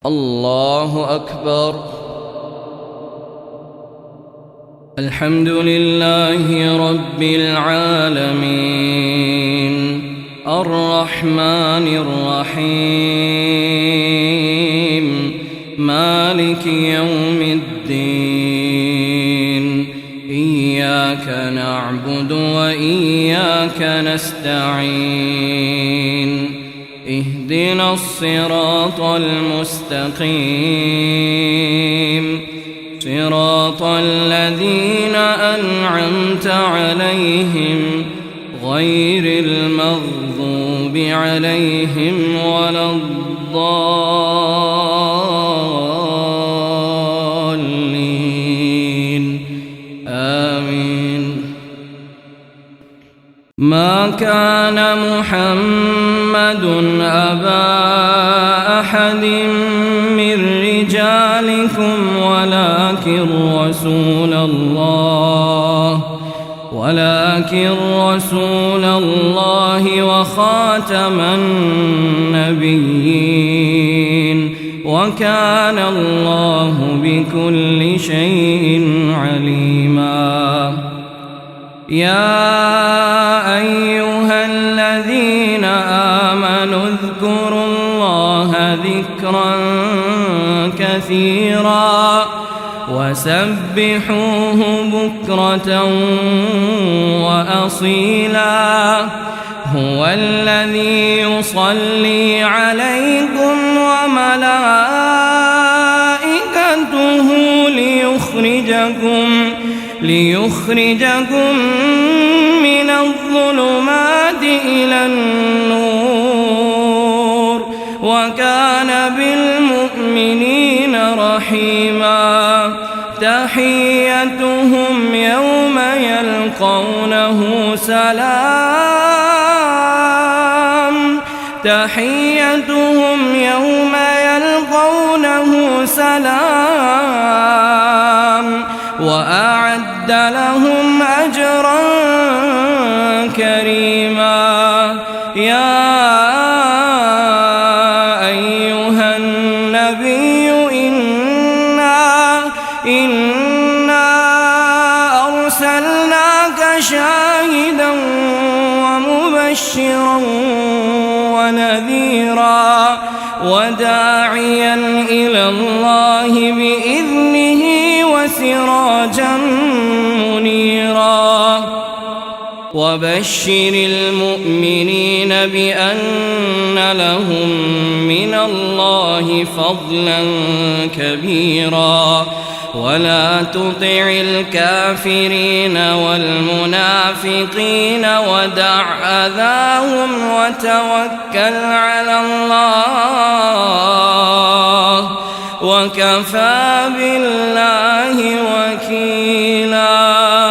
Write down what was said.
الله أكبر. الحمد لله رب العالمين الرحمن الرحيم مالك يوم الدين إياك نعبد وإياك نستعين اهدنا الصراط المستقيم صراط الذين أنعمت عليهم غير المغضوب عليهم ولا الضالين آمين. ما كان محمد أبا أحد من رجالكم ولكن رسول الله وخاتم النبيين وكان الله بكل شيء عليما. يا أيها الذين آمنوا اذكروا الله ذكرا كثيرا وسبحوه بكرة وأصيلا. هو الذي يصلي عليكم وملائكته ليخرجكم من الظلمات إلى النور وكان بالمؤمنين رحيما. تحيتهم يوم يلقونه سلام وأعد لهم أجرا كريما. يا أيها النبي إنا أرسلناك شاهدا ومبشرا ونذيرا وداعيا إلى الله بإذنه وسراجا منيرا. وبشر المؤمنين بأن لهم من الله فضلا كبيرا. ولا تطع الكافرين والمنافقين ودع أذاهم وتوكل على الله وكفى بالله وكيلا.